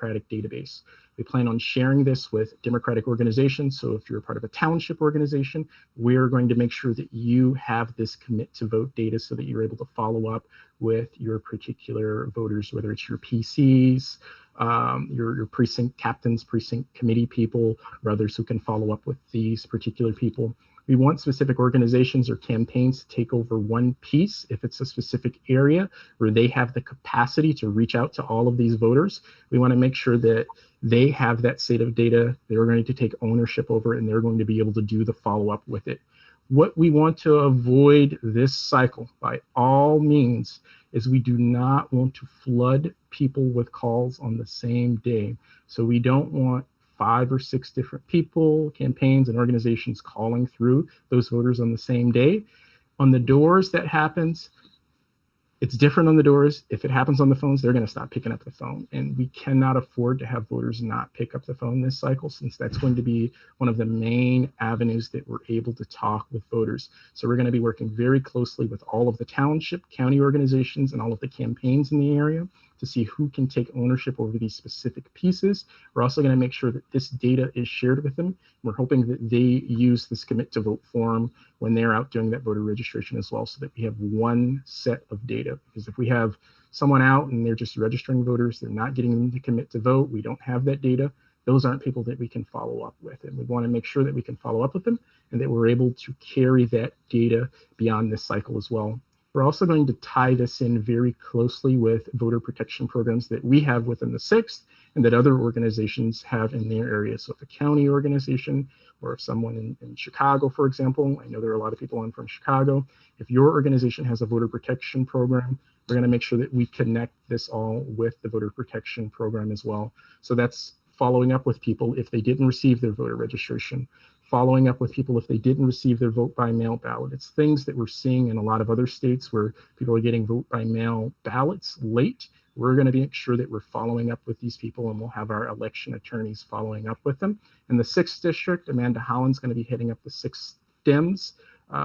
Democratic database. We plan on sharing this with Democratic organizations. So if you're a part of a township organization, we're going to make sure that you have this commit to vote data so that you're able to follow up with your particular voters, whether it's your PCs, your precinct captains, precinct committee people, or others who can follow up with these particular people. We want specific organizations or campaigns to take over one piece if it's a specific area where they have the capacity to reach out to all of these voters. We want to make sure that they have that set of data, they're going to take ownership over it, and they're going to be able to do the follow-up with it. What we want to avoid this cycle by all means is we do not want to flood people with calls on the same day. So we don't want 5 or 6 different people, campaigns, and organizations calling through those voters on the same day. On the doors, that happens. It's different on the doors. If it happens on the phones, they're going to stop picking up the phone. And we cannot afford to have voters not pick up the phone this cycle, since that's going to be one of the main avenues that we're able to talk with voters. So we're going to be working very closely with all of the township, county organizations, and all of the campaigns in the area to see who can take ownership over these specific pieces. We're also going to make sure that this data is shared with them. We're hoping that they use this commit to vote form when they're out doing that voter registration as well, so that we have one set of data. Because if we have someone out and they're just registering voters, they're not getting them to commit to vote, we don't have that data, those aren't people that we can follow up with. And we want to make sure that we can follow up with them and that we're able to carry that data beyond this cycle as well. We're also going to tie this in very closely with voter protection programs that we have within the 6th and that other organizations have in their area. So if a county organization or if someone in Chicago, for example, I know there are a lot of people on from Chicago, if your organization has a voter protection program, we're going to make sure that we connect this all with the voter protection program as well. So that's following up with people if they didn't receive their voter registration, following up with people if they didn't receive their vote by mail ballot. It's things that we're seeing in a lot of other states where people are getting vote by mail ballots late. We're going to make sure that we're following up with these people, and we'll have our election attorneys following up with them. In the 6th district, Amanda Holland's going to be heading up the 6th Dems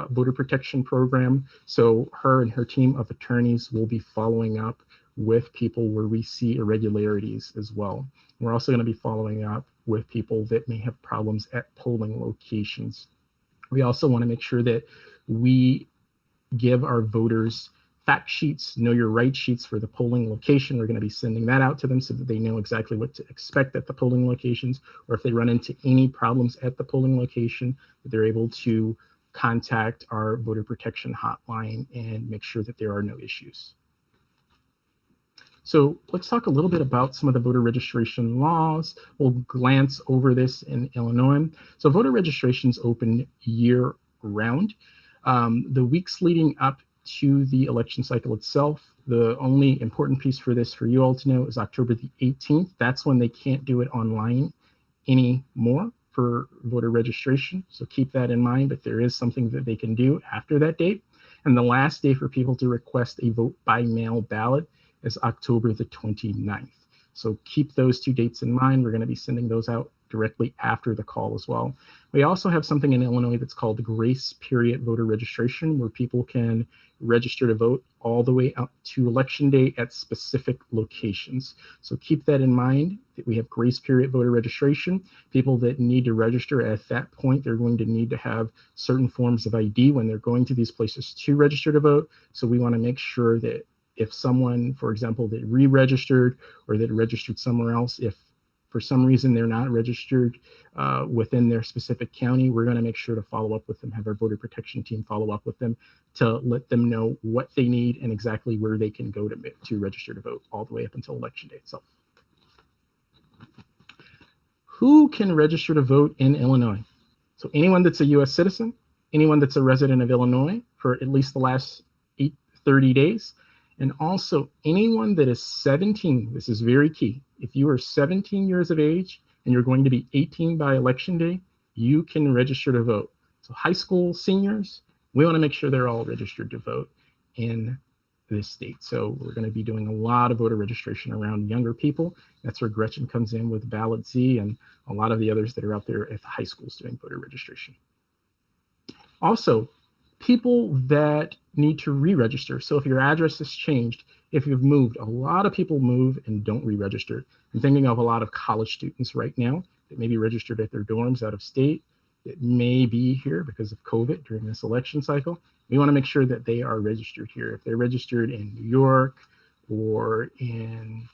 voter protection program. So her and her team of attorneys will be following up with people where we see irregularities as well. We're also going to be following up with people that may have problems at polling locations. We also want to make sure that we give our voters fact sheets, know your right sheets for the polling location. We're going to be sending that out to them so that they know exactly what to expect at the polling locations, or if they run into any problems at the polling location, that they're able to contact our voter protection hotline and make sure that there are no issues. So let's talk a little bit about some of the voter registration laws. We'll glance over this in Illinois. So voter registration is open year round. The weeks leading up to the election cycle itself, the only important piece for this for you all to know is October the 18th. That's when they can't do it online anymore for voter registration. So keep that in mind, but there is something that they can do after that date. And the last day for people to request a vote by mail ballot is October the 29th. So keep those 2 dates in mind. We're going to be sending those out directly after the call as well. We also have something in Illinois that's called grace period voter registration, where people can register to vote all the way up to election day at specific locations. So keep that in mind, that we have grace period voter registration. People that need to register at that point, they're going to need to have certain forms of ID when they're going to these places to register to vote. So we want to make sure that if someone, for example, that re-registered or that registered somewhere else, if for some reason they're not registered within their specific county, we're going to make sure to follow up with them, have our voter protection team follow up with them to let them know what they need and exactly where they can go to register to vote all the way up until election day itself. Who can register to vote in Illinois? So anyone that's a US citizen, anyone that's a resident of Illinois for at least the last 30 days, and also anyone that is 17, this is very key. If you are 17 years of age and you're going to be 18 by election day, you can register to vote. So high school seniors, we want to make sure they're all registered to vote in this state. So we're going to be doing a lot of voter registration around younger people. That's where Gretchen comes in with Ballot Z and a lot of the others that are out there at the high schools doing voter registration. Also, people that need to re-register. So if your address has changed, if you've moved, a lot of people move and don't re-register. I'm thinking of a lot of college students right now that may be registered at their dorms out of state, that may be here because of COVID during this election cycle. We want to make sure that they are registered here. If they're registered in New York or in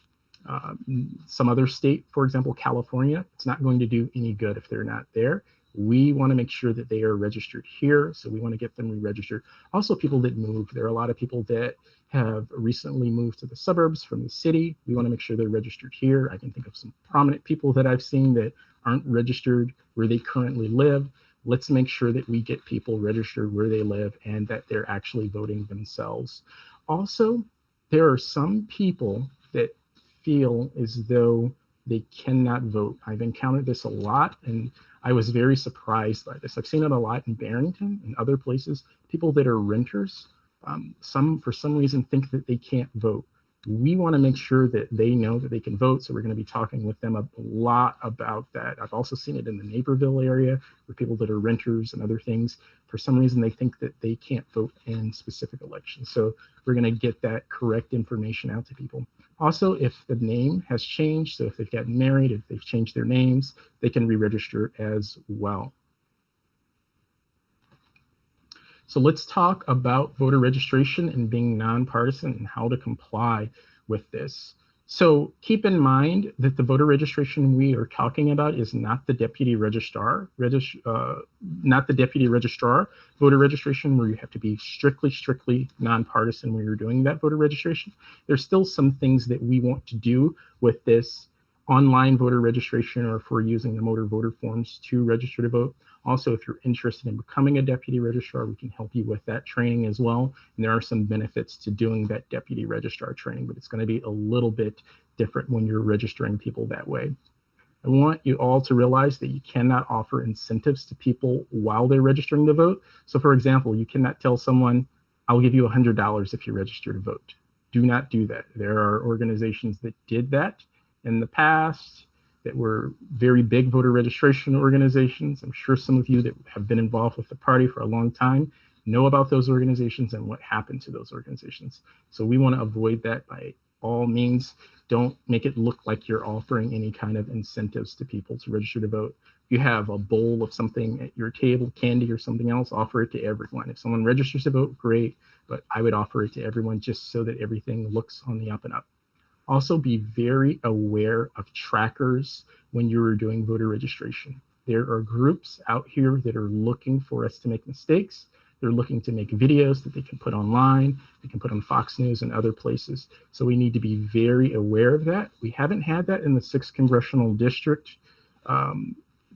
some other state, for example, California, it's not going to do any good if they're not there. We want to make sure that they are registered here, so we want to get them re-registered. Also, people that move. There are a lot of people that have recently moved to the suburbs from the city. We want to make sure they're registered here. I can think of some prominent people that I've seen that aren't registered where they currently live. Let's make sure that we get people registered where they live and that they're actually voting themselves. Also, there are some people that feel as though they cannot vote. I've encountered this a lot, and I was very surprised by this. I've seen it a lot in Barrington and other places. People that are renters, for some reason, think that they can't vote. We want to make sure that they know that they can vote, so we're going to be talking with them a lot about that. I've also seen it in the Naperville area where people that are renters and other things, for some reason, they think that they can't vote in specific elections. So we're going to get that correct information out to people. Also, if the name has changed, so if they've gotten married, if they've changed their names, they can re-register as well. So let's talk about voter registration and being nonpartisan and how to comply with this. So keep in mind that the voter registration we are talking about is not the deputy registrar, voter registration where you have to be strictly nonpartisan when you're doing that voter registration. There's still some things that we want to do with this online voter registration, or if we're using the motor voter forms to register to vote. Also, if you're interested in becoming a deputy registrar, we can help you with that training as well. And there are some benefits to doing that deputy registrar training, but it's going to be a little bit different when you're registering people that way. I want you all to realize that you cannot offer incentives to people while they're registering to vote. So for example, you cannot tell someone, I'll give you $100 if you register to vote. Do not do that. There are organizations that did that in the past that were very big voter registration organizations. I'm sure some of you that have been involved with the party for a long time know about those organizations and what happened to those organizations. So we want to avoid that by all means. Don't make it look like you're offering any kind of incentives to people to register to vote. If you have a bowl of something at your table, candy or something else, offer it to everyone. If someone registers to vote, great, but I would offer it to everyone just so that everything looks on the up and up. Also, be very aware of trackers when you're doing voter registration. There are groups out here that are looking for us to make mistakes. They're looking to make videos that they can put online, they can put on Fox News and other places. So we need to be very aware of that. We haven't had that in the 6th Congressional District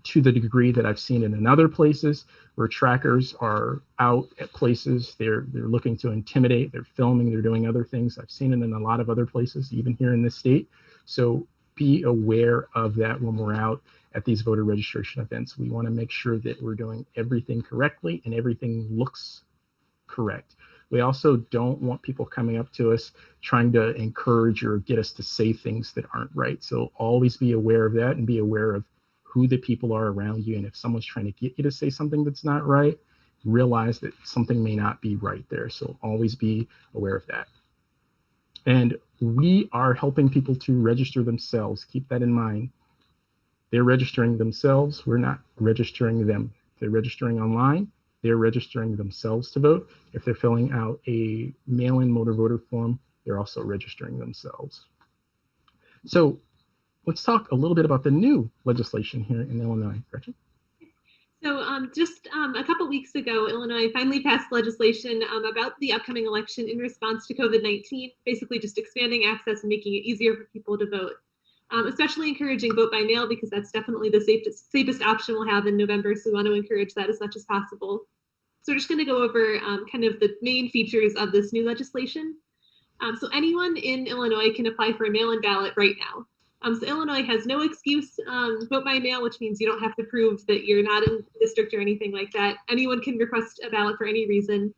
to the degree that I've seen it in other places where trackers are out at places. They're looking to intimidate, they're filming, they're doing other things. I've seen it in a lot of other places, even here in this state. So be aware of that when we're out at these voter registration events. We want to make sure that we're doing everything correctly and everything looks correct. We also don't want people coming up to us trying to encourage or get us to say things that aren't right. So always be aware of that and be aware of who the people are around you. And if someone's trying to get you to say something that's not right, realize that something may not be right there. So always be aware of that. And we are helping people to register themselves. Keep that in mind. They're registering themselves. We're not registering them. If they're registering online, they're registering themselves to vote. If they're filling out a mail-in motor voter form, they're also registering themselves. So let's talk a little bit about the new legislation here in Illinois. Gretchen? So just a couple weeks ago, Illinois finally passed legislation about the upcoming election in response to COVID-19, basically just expanding access and making it easier for people to vote, especially encouraging vote by mail, because that's definitely the safest option we'll have in November. So we want to encourage that as much as possible. So we're just going to go over kind of the main features of this new legislation. So anyone in Illinois can apply for a mail-in ballot right now. So Illinois has no excuse vote by mail, which means you don't have to prove that you're not in the district or anything like that. Anyone can request a ballot for any reason.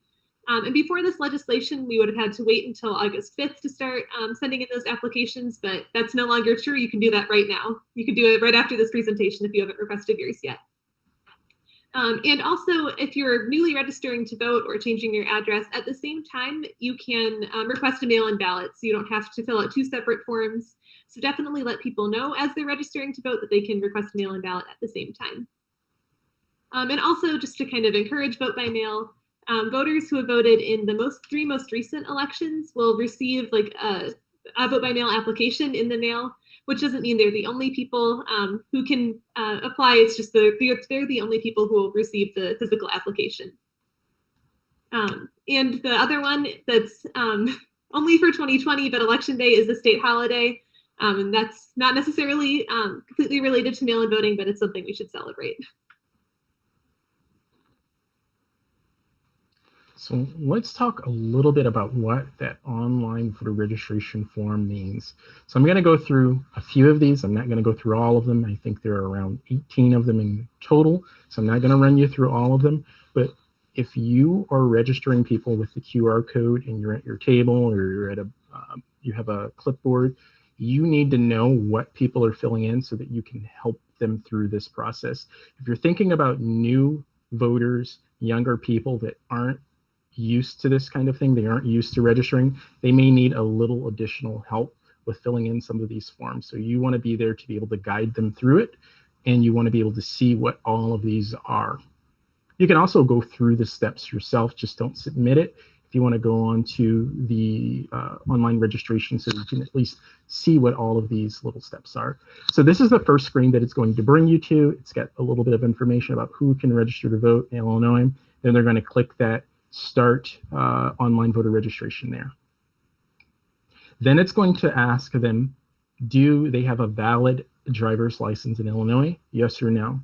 And before this legislation, we would have had to wait until August 5th to start sending in those applications, but that's no longer true. You can do that right now. You can do it right after this presentation if you haven't requested yours yet. And also, if you're newly registering to vote or changing your address, at the same time, you can request a mail-in ballot, so you don't have to fill out 2 separate forms. So definitely let people know as they're registering to vote that they can request a mail-in ballot at the same time. And also, just to kind of encourage vote by mail, voters who have voted in the 3 most recent elections will receive like a vote by mail application in the mail, which doesn't mean they're the only people who can apply. It's just they're the only people who will receive the physical application. And the other one that's only for 2020, but Election Day is a state holiday. And that's not necessarily completely related to mail-in voting, but it's something we should celebrate. So let's talk a little bit about what that online voter registration form means. So I'm going to go through a few of these. I'm not going to go through all of them. I think there are around 18 of them in total. So I'm not going to run you through all of them. But if you are registering people with the QR code and you're at your table or you're at you have a clipboard, you need to know what people are filling in so that you can help them through this process. If you're thinking about new voters, younger people that aren't used to this kind of thing, they aren't used to registering, they may need a little additional help with filling in some of these forms. So you want to be there to be able to guide them through it, and you want to be able to see what all of these are. You can also go through the steps yourself, just don't submit it. If you want to go on to the online registration so you can at least see what all of these little steps are. So this is the first screen that it's going to bring you to. It's got a little bit of information about who can register to vote in Illinois. Then they're going to click that start online voter registration there. Then it's going to ask them, do they have a valid driver's license in Illinois? Yes or no?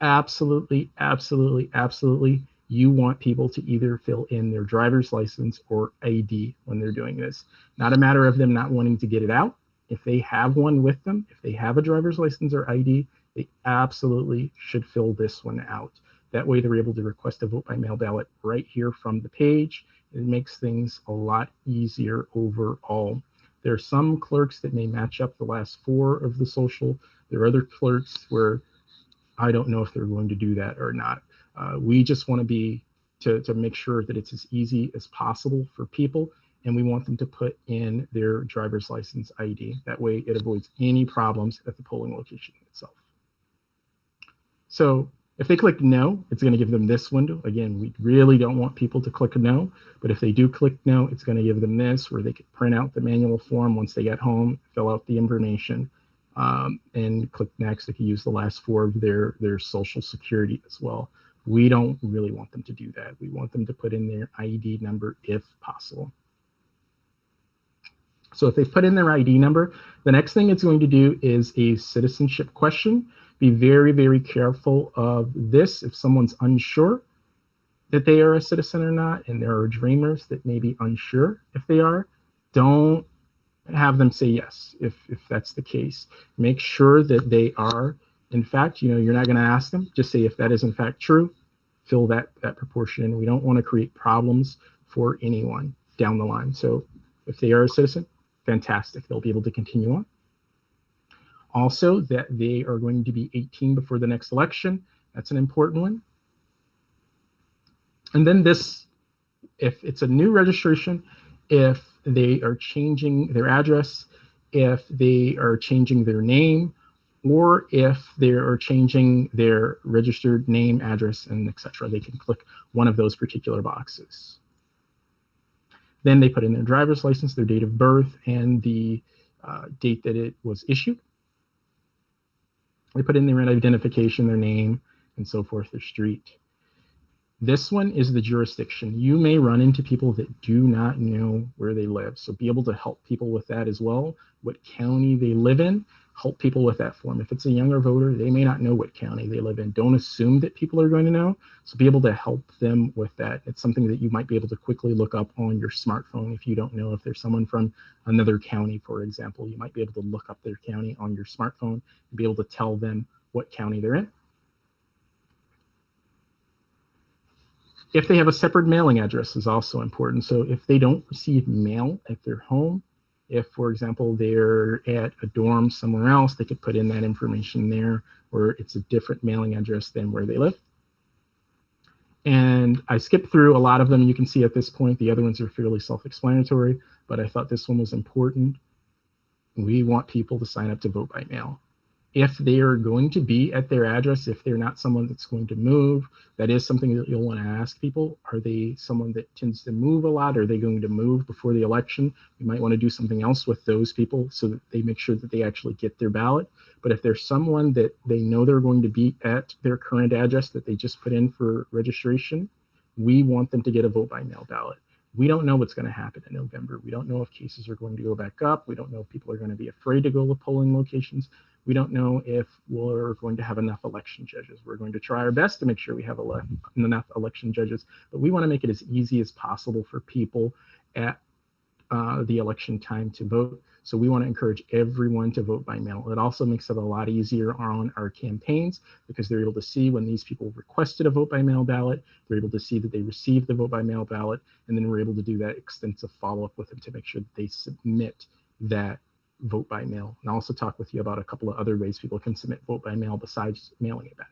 Absolutely, absolutely, absolutely. You want people to either fill in their driver's license or ID when they're doing this. Not a matter of them not wanting to get it out. If they have one with them, if they have a driver's license or ID, they absolutely should fill this one out. That way they're able to request a vote by mail ballot right here from the page. It makes things a lot easier overall. There are some clerks that may match up the last 4 of the social. There are other clerks where I don't know if they're going to do that or not. We just want to make sure that it's as easy as possible for people, and we want them to put in their driver's license ID. That way it avoids any problems at the polling location itself. So if they click no, it's going to give them this window. Again, we really don't want people to click no, but if they do click no, it's going to give them this where they can print out the manual form once they get home, fill out the information, and click next. They can use the last 4 of their social security as well. We don't really want them to do that. We want them to put in their ID number if possible. So if they put in their ID number, the next thing it's going to do is a citizenship question. Be very, very careful of this. If someone's unsure that they are a citizen or not, and there are dreamers that may be unsure if they are, don't have them say yes if that's the case. Make sure that they are. In fact, you're not going to ask them. Just say if that is in fact true, fill that proportion in. We don't want to create problems for anyone down the line. So if they are a citizen, fantastic. They'll be able to continue on. Also, that they are going to be 18 before the next election. That's an important one. And then this, if it's a new registration, if they are changing their address, if they are changing their name, or if they are changing their registered name, address, and etc. They can click one of those particular boxes. Then they put in their driver's license, their date of birth, and the date that it was issued. They put in their identification, their name, and so forth, their street. This one is the jurisdiction. You may run into people that do not know where they live, so be able to help people with that as well. What county they live in, help people with that form. If it's a younger voter, they may not know what county they live in. Don't assume that people are going to know, so be able to help them with that. It's something that you might be able to quickly look up on your smartphone if you don't know if there's someone from another county, for example. You might be able to look up their county on your smartphone and be able to tell them what county they're in. If they have a separate mailing address is also important. So if they don't receive mail at their home, if, for example, they're at a dorm somewhere else, they could put in that information there, or it's a different mailing address than where they live. And I skipped through a lot of them. You can see at this point, the other ones are fairly self-explanatory, but I thought this one was important. We want people to sign up to vote by mail. If they are going to be at their address, if they're not someone that's going to move, that is something that you'll want to ask people. Are they someone that tends to move a lot? Are they going to move before the election? You might want to do something else with those people so that they make sure that they actually get their ballot. But if there's someone that they know they're going to be at their current address that they just put in for registration, we want them to get a vote by mail ballot. We don't know what's going to happen in November. We don't know if cases are going to go back up. We don't know if people are going to be afraid to go to polling locations. We don't know if we're going to have enough election judges. We're going to try our best to make sure we have enough election judges, but we want to make it as easy as possible for people at the election time to vote. So we want to encourage everyone to vote by mail. It also makes it a lot easier on our campaigns because they're able to see when these people requested a vote by mail ballot, they're able to see that they received the vote by mail ballot, and then we're able to do that extensive follow-up with them to make sure that they submit that vote by mail. And I'll also talk with you about a couple of other ways people can submit vote by mail besides mailing it back.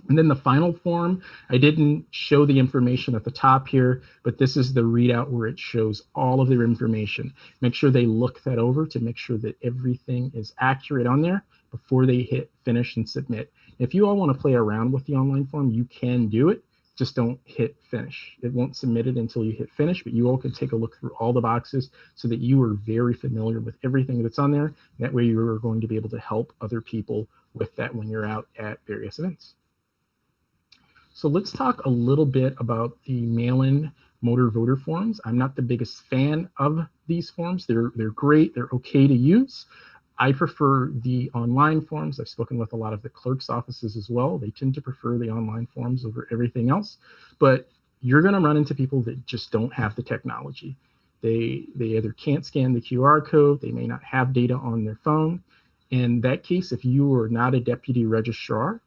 And then the final form, I didn't show the information at the top here, but this is the readout where it shows all of their information. Make sure they look that over to make sure that everything is accurate on there before they hit finish and submit. If you all want to play around with the online form, you can do it. Just don't hit finish. It won't submit it until you hit finish, but you all can take a look through all the boxes so that you are very familiar with everything that's on there. That way you're going to be able to help other people with that when you're out at various events. So let's talk a little bit about the mail-in motor voter forms. I'm not the biggest fan of these forms. They're great, they're okay to use. I prefer the online forms. I've spoken with a lot of the clerk's offices as well. They tend to prefer the online forms over everything else, but you're gonna run into people that just don't have the technology. They either can't scan the QR code, they may not have data on their phone. In that case, if you are not a deputy registrar,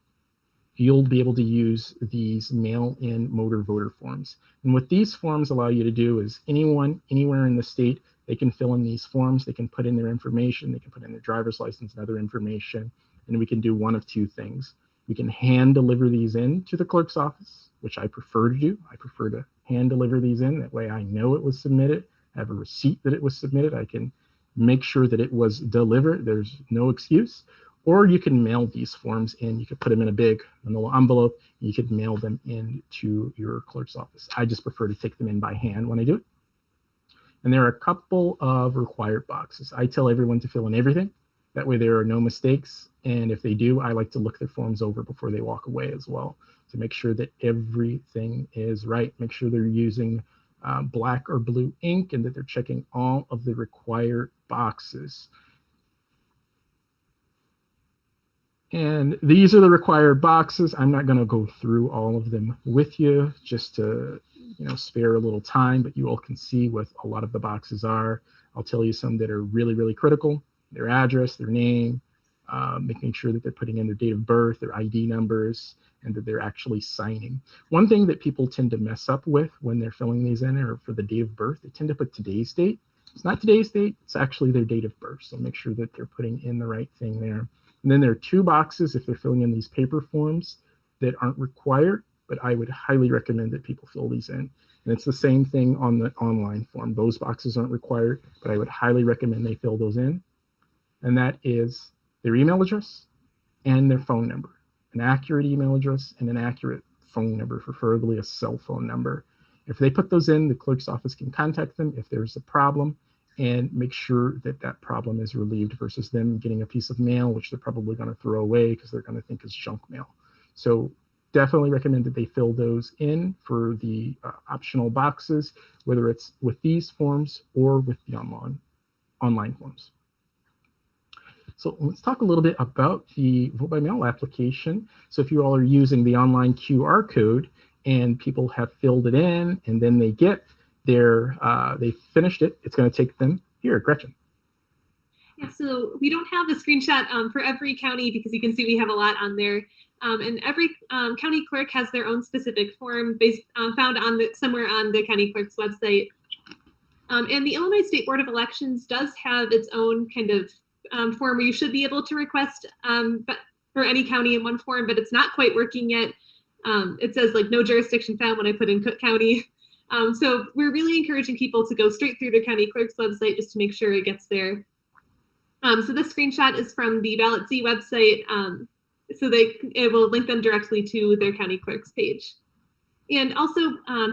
you'll be able to use these mail-in motor voter forms. And what these forms allow you to do is anyone, anywhere in the state, they can fill in these forms, they can put in their information, they can put in their driver's license and other information, and we can do one of two things. We can hand deliver these in to the clerk's office, which I prefer to do. I prefer to hand deliver these in. That way I know it was submitted. I have a receipt that it was submitted. I can make sure that it was delivered. There's no excuse. Or you can mail these forms in. You could put them in a big manila envelope. You could mail them in to your clerk's office. I just prefer to take them in by hand when I do it. And there are a couple of required boxes. I tell everyone to fill in everything. That way there are no mistakes. And if they do, I like to look their forms over before they walk away as well to make sure that everything is right. Make sure they're using black or blue ink and that they're checking all of the required boxes. And these are the required boxes. I'm not going to go through all of them with you just to spare a little time, but you all can see what a lot of the boxes are. I'll tell you some that are really, really critical. Their address, their name, making sure that they're putting in their date of birth, their ID numbers, and that they're actually signing. One thing that people tend to mess up with when they're filling these in or for the date of birth, they tend to put today's date. It's not today's date, it's actually their date of birth. So make sure that they're putting in the right thing there. And then there are two boxes if they're filling in these paper forms that aren't required, but I would highly recommend that people fill these in. And it's the same thing on the online form. Those boxes aren't required, but I would highly recommend they fill those in. And that is their email address and their phone number. An accurate email address and an accurate phone number, preferably a cell phone number. If they put those in, the clerk's office can contact them if there's a problem and make sure that that problem is relieved versus them getting a piece of mail, which they're probably going to throw away because they're going to think it's junk mail. So definitely recommend that they fill those in for the optional boxes, whether it's with these forms or with the online forms. So let's talk a little bit about the vote by mail application. So if you all are using the online QR code and people have filled it in and then they get they finished it, it's going to take them here, Gretchen. Yeah, so we don't have a screenshot for every county because you can see we have a lot on there. And every county clerk has their own specific form found on somewhere on the county clerk's website. And the Illinois State Board of Elections does have its own kind of form where you should be able to request for any county in one form, but it's not quite working yet. It says like no jurisdiction found when I put in Cook County. So we're really encouraging people to go straight through their county clerk's website just to make sure it gets there. So this screenshot is from the Ballot Z website. So it will link them directly to their county clerk's page. And also,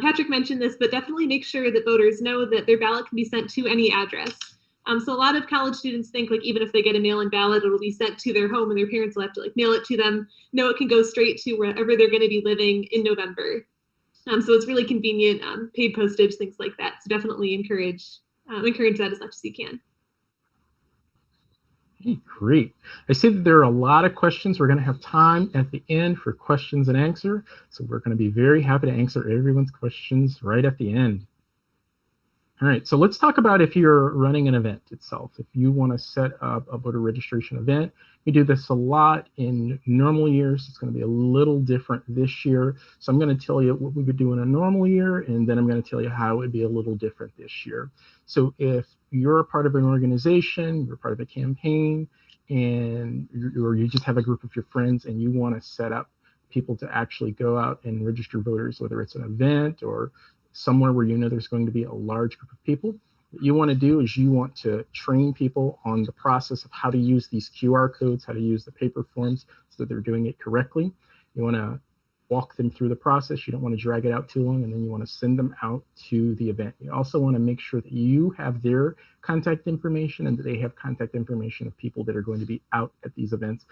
Patrick mentioned this, but definitely make sure that voters know that their ballot can be sent to any address. So a lot of college students think like even if they get a mail-in ballot, it'll be sent to their home and their parents will have to like mail it to them. No, it can go straight to wherever they're going to be living in November. So it's really convenient, paid postage, things like that. So definitely encourage that as much as you can. Hey, great. I see that there are a lot of questions. We're going to have time at the end for questions and answer. So we're going to be very happy to answer everyone's questions right at the end. All right, so let's talk about if you're running an event itself. If you want to set up a voter registration event, we do this a lot in normal years. It's going to be a little different this year. So I'm going to tell you what we would do in a normal year, and then I'm going to tell you how it would be a little different this year. So if you're a part of an organization, you're part of a campaign, and or you just have a group of your friends and you want to set up people to actually go out and register voters, whether it's an event or somewhere where you know there's going to be a large group of people, what you want to do is you want to train people on the process of how to use these QR codes, how to use the paper forms so that they're doing it correctly. You want to walk them through the process. You don't want to drag it out too long, and then you want to send them out to the event. You also want to make sure that you have their contact information and that they have contact information of people that are going to be out at these events.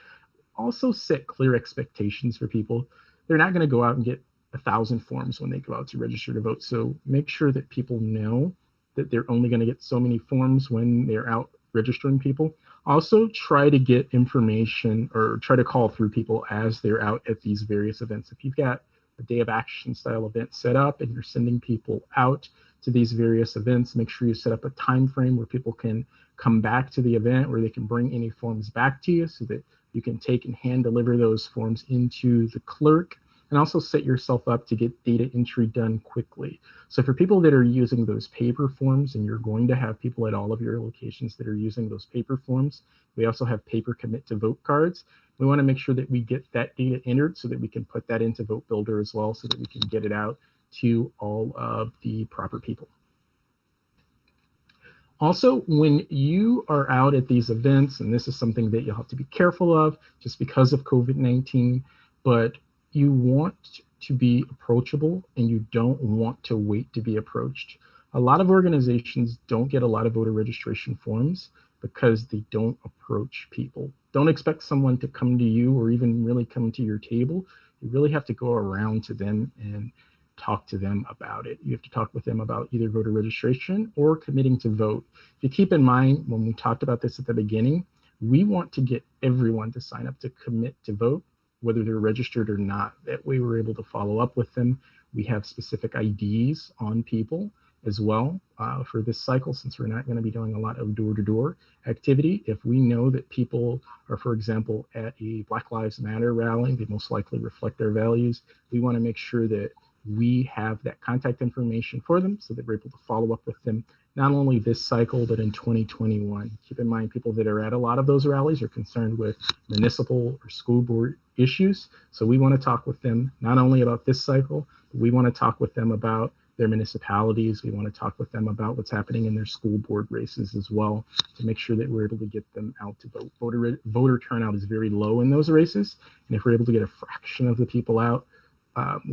Also set clear expectations for people. They're not going to go out and get 1,000 forms when they go out to register to vote. So make sure that people know that they're only going to get so many forms when they're out registering people. Also try to get information or try to call through people as they're out at these various events. If you've got a day of action style event set up and you're sending people out to these various events, make sure you set up a time frame where people can come back to the event, where they can bring any forms back to you so that you can take and hand deliver those forms into the clerk. And also set yourself up to get data entry done quickly. So for people that are using those paper forms, and you're going to have people at all of your locations that are using those paper forms, we also have paper commit to vote cards. We want to make sure that we get that data entered so that we can put that into Vote Builder as well, so that we can get it out to all of the proper people. Also, when you are out at these events, and this is something that you'll have to be careful of just because of COVID-19, but you want to be approachable and you don't want to wait to be approached. A lot of organizations don't get a lot of voter registration forms because they don't approach people. Don't expect someone to come to you or even really come to your table. You really have to go around to them and talk to them about it. You have to talk with them about either voter registration or committing to vote. If you keep in mind, when we talked about this at the beginning, we want to get everyone to sign up to commit to vote, whether they're registered or not. That way we're able to follow up with them. We have specific IDs on people as well for this cycle, since we're not going to be doing a lot of door-to-door activity. If we know that people are, for example, at a Black Lives Matter rally, they most likely reflect their values. We want to make sure that we have that contact information for them so that we're able to follow up with them, not only this cycle, but in 2021. Keep in mind, people that are at a lot of those rallies are concerned with municipal or school board issues. So we want to talk with them not only about this cycle, but we want to talk with them about their municipalities. We want to talk with them about what's happening in their school board races as well, to make sure that we're able to get them out to vote. Voter turnout is very low in those races. And if we're able to get a fraction of the people out,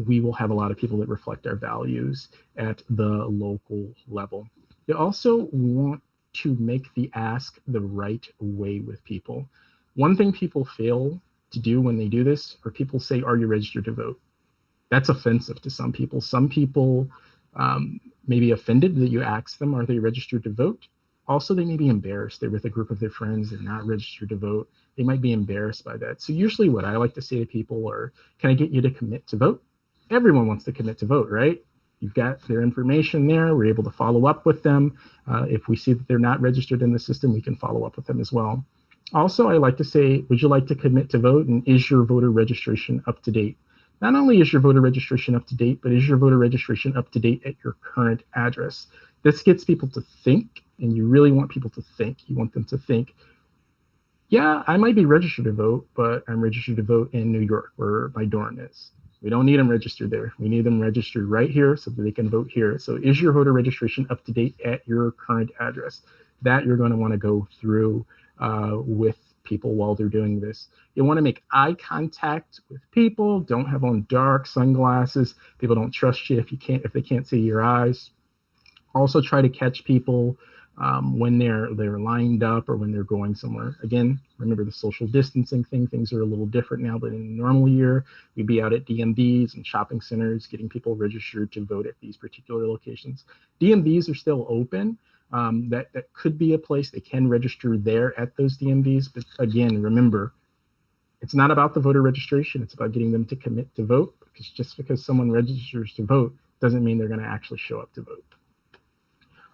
we will have a lot of people that reflect our values at the local level. You also want to make the ask the right way with people. One thing people fail to do when they do this, or people say, "Are you registered to vote?" That's offensive to some people. Some people may be offended that you ask them, "Are they registered to vote?" Also, they may be embarrassed. They're with a group of their friends, they're not registered to vote. They might be embarrassed by that. So usually what I like to say to people are, "Can I get you to commit to vote?" Everyone wants to commit to vote, right? You've got their information there. We're able to follow up with them. If we see that they're not registered in the system, we can follow up with them as well. Also, I like to say, would you like to commit to vote, and is your voter registration up to date? Not only is your voter registration up to date, but is your voter registration up to date at your current address? This gets people to think, and you really want people to think. You want them to think, Yeah, I might be registered to vote, but I'm registered to vote in New York, where my dorm is. We don't need them registered there. We need them registered right here so that they can vote here. So is your voter registration up to date at your current address? That you're going to want to go through with people while they're doing this. You want to make eye contact with people. Don't have on dark sunglasses. People don't trust you if they can't see your eyes. Also try to catch people when they're lined up or when they're going somewhere. Again, remember the social distancing thing. Things are a little different now than in a normal year. We'd be out at DMVs and shopping centers getting people registered to vote at these particular locations. DMVs are still open. That could be a place they can register there at those DMVs. But again, remember, it's not about the voter registration. It's about getting them to commit to vote. Because just because someone registers to vote doesn't mean they're going to actually show up to vote.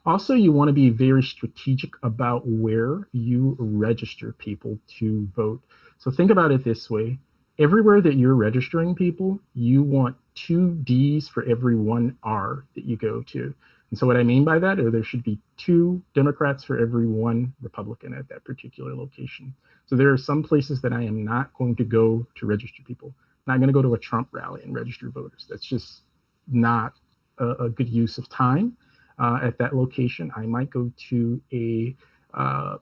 Also, you want to be very strategic about where you register people to vote. So think about it this way. Everywhere that you're registering people, you want 2 Ds for every 1 R that you go to. And so what I mean by that is there should be 2 Democrats for every 1 Republican at that particular location. So there are some places that I am not going to go to register people. I'm not going to go to a Trump rally and register voters. That's just not a good use of time at that location. I might go to a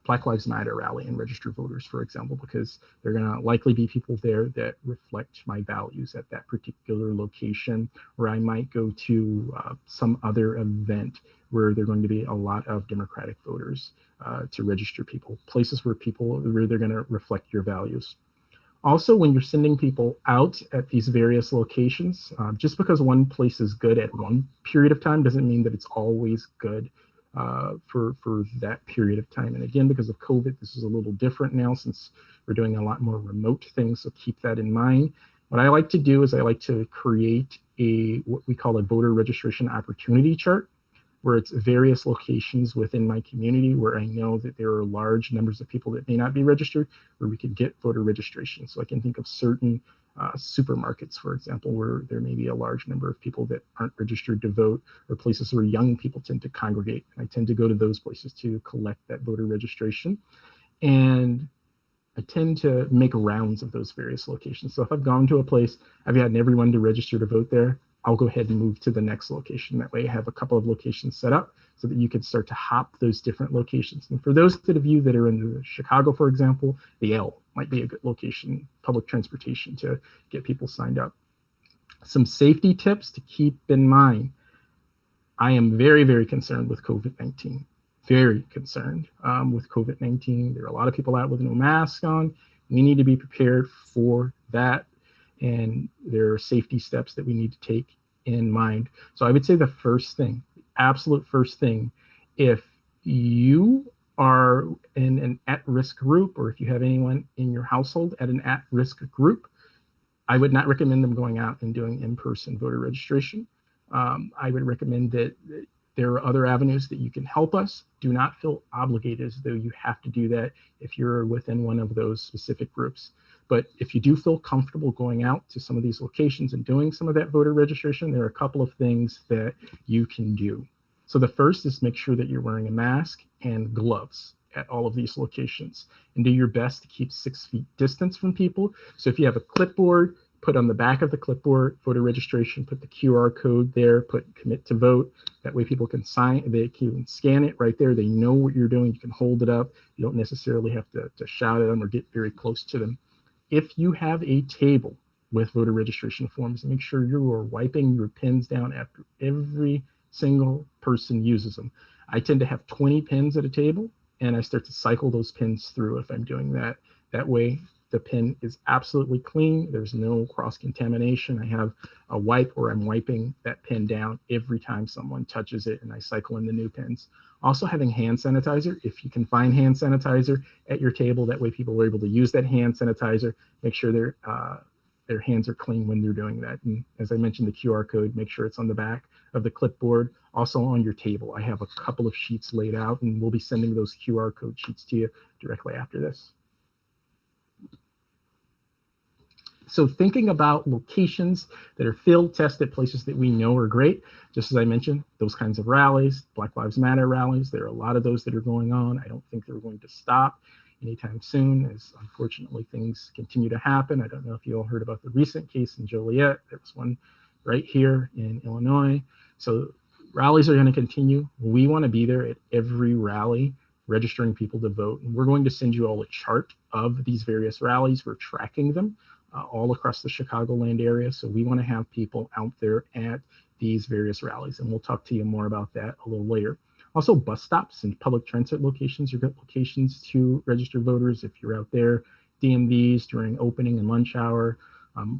Black Lives Matter rally and register voters, for example, because there are going to likely be people there that reflect my values at that particular location. Or I might go to some other event where there are going to be a lot of Democratic voters to register people, places where they're going to reflect your values. Also, when you're sending people out at these various locations, just because one place is good at one period of time doesn't mean that it's always good for that period of time. And again, because of COVID, this is a little different now since we're doing a lot more remote things. So keep that in mind. What I like to do is I like to create what we call a voter registration opportunity chart, where it's various locations within my community where I know that there are large numbers of people that may not be registered, where we could get voter registration. So I can think of certain supermarkets, for example, where there may be a large number of people that aren't registered to vote, or places where young people tend to congregate. I tend to go to those places to collect that voter registration. And I tend to make rounds of those various locations. So if I've gone to a place, I've gotten everyone to register to vote there, I'll go ahead and move to the next location. That way I have a couple of locations set up so that you can start to hop those different locations. And for those of you that are in Chicago, for example, the L might be a good location, public transportation, to get people signed up. Some safety tips to keep in mind. I am very, very concerned with COVID-19. Very concerned with COVID-19. There are a lot of people out with no mask on. We need to be prepared for that. And there are safety steps that we need to take in mind. So I would say the first thing, absolute first thing, if you are in an at-risk group, or if you have anyone in your household at an at-risk group, I would not recommend them going out and doing in-person voter registration. I would recommend that there are other avenues that you can help us. Do not feel obligated as though you have to do that if you're within one of those specific groups. But if you do feel comfortable going out to some of these locations and doing some of that voter registration, there are a couple of things that you can do. So the first is make sure that you're wearing a mask and gloves at all of these locations, and do your best to keep 6 feet distance from people. So if you have a clipboard, put on the back of the clipboard voter registration, put the QR code there, put commit to vote. That way people can they can scan it right there. They know what you're doing. You can hold it up. You don't necessarily have to shout at them or get very close to them. If you have a table with voter registration forms, make sure you are wiping your pens down after every single person uses them. I tend to have 20 pens at a table, and I start to cycle those pens through if I'm doing that. That way, the pen is absolutely clean. There's no cross-contamination. I have a wipe where I'm wiping that pen down every time someone touches it, and I cycle in the new pens. Also having hand sanitizer, if you can find hand sanitizer at your table, that way people are able to use that hand sanitizer, make sure their hands are clean when they're doing that. And as I mentioned, the QR code, make sure it's on the back of the clipboard, also on your table. I have a couple of sheets laid out, and we'll be sending those QR code sheets to you directly after this. So thinking about locations that are field tested, places that we know are great, just as I mentioned, those kinds of rallies, Black Lives Matter rallies, there are a lot of those that are going on. I don't think they're going to stop. anytime soon, as unfortunately things continue to happen. I don't know if you all heard about the recent case in Joliet. There was one right here in Illinois. So rallies are going to continue. We want to be there at every rally, registering people to vote. And we're going to send you all a chart of these various rallies. We're tracking them all across the Chicagoland area. So we want to have people out there at these various rallies. And we'll talk to you more about that a little later. Also, bus stops and public transit locations are good locations to register voters if you're out there. DMVs during opening and lunch hour.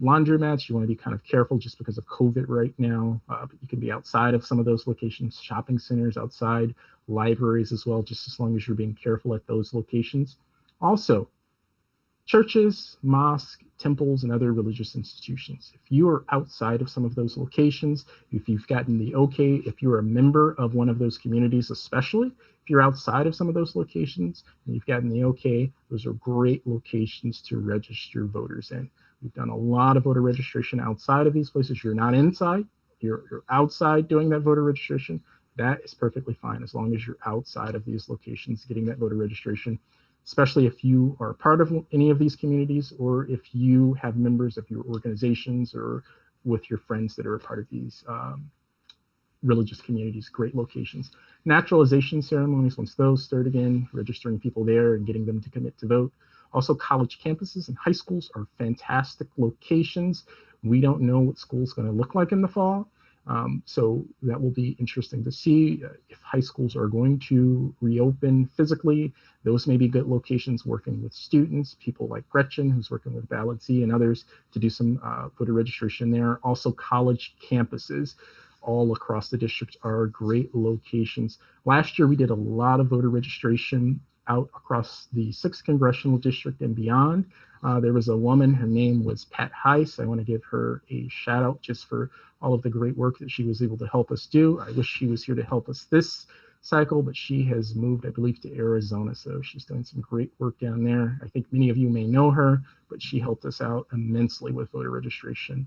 Laundromats, you want to be kind of careful just because of COVID right now. But you can be outside of some of those locations, shopping centers outside, libraries as well, just as long as you're being careful at those locations. Also, churches, mosques, temples, and other religious institutions. If you are outside of some of those locations, if you've gotten the okay, if you're a member of one of those communities, especially if you're outside of some of those locations and you've gotten the okay, those are great locations to register voters in. We've done a lot of voter registration outside of these places. You're not inside, you're outside doing that voter registration. That is perfectly fine as long as you're outside of these locations getting that voter registration, especially if you are part of any of these communities or if you have members of your organizations or with your friends that are a part of these religious communities. Great locations. Naturalization ceremonies, once those start again, registering people there and getting them to commit to vote. Also, college campuses and high schools are fantastic locations. We don't know what school's going to look like in the fall. So that will be interesting to see if high schools are going to reopen physically. Those may be good locations working with students, people like Gretchen, who's working with Ballot Z and others to do some voter registration there. Also, college campuses all across the district are great locations. Last year, we did a lot of voter registration out across the 6th Congressional District and beyond. There was a woman, her name was Pat Heiss. I want to give her a shout out just for all of the great work that she was able to help us do. I wish she was here to help us this cycle, but she has moved, I believe, to Arizona. So she's doing some great work down there. I think many of you may know her, but she helped us out immensely with voter registration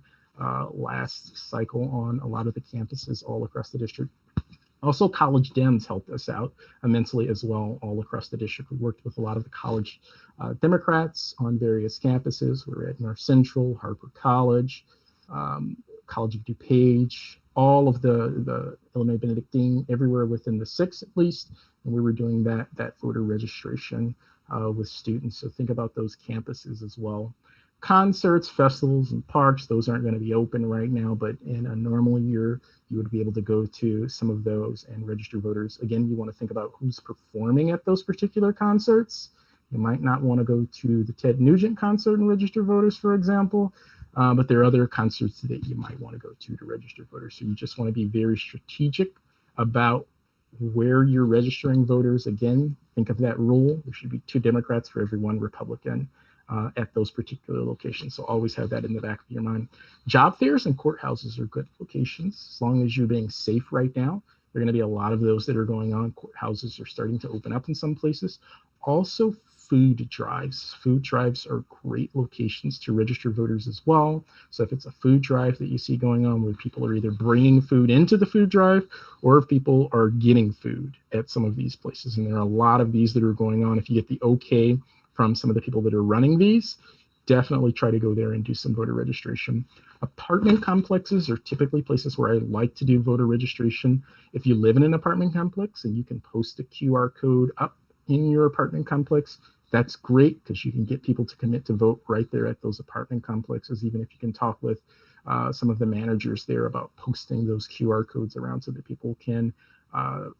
last cycle on a lot of the campuses all across the district. Also, college Dems helped us out immensely as well all across the district. We worked with a lot of the college Democrats on various campuses. We were at North Central, Harper College, College of DuPage, all of the Illinois Benedictine, everywhere within the 6 at least. And we were doing that voter registration with students. So think about those campuses as well. Concerts, festivals, and parks, those aren't going to be open right now, but in a normal year, you would be able to go to some of those and register voters. Again, you want to think about who's performing at those particular concerts. You might not want to go to the Ted Nugent concert and register voters, for example, but there are other concerts that you might want to go to register voters. So you just want to be very strategic about where you're registering voters. Again, think of that rule. There should be 2 Democrats for every 1 Republican at those particular locations. So always have that in the back of your mind. Job fairs and courthouses are good locations as long as you're being safe right now. There are going to be a lot of those that are going on. Courthouses are starting to open up in some places. Also, food drives. Food drives are great locations to register voters as well. So if it's a food drive that you see going on where people are either bringing food into the food drive or if people are getting food at some of these places, and there are a lot of these that are going on. If you get the okay from some of the people that are running these, definitely try to go there and do some voter registration. Apartment complexes are typically places where I like to do voter registration. If you live in an apartment complex and you can post a QR code up in your apartment complex, that's great because you can get people to commit to vote right there at those apartment complexes, even if you can talk with some of the managers there about posting those QR codes around so that people can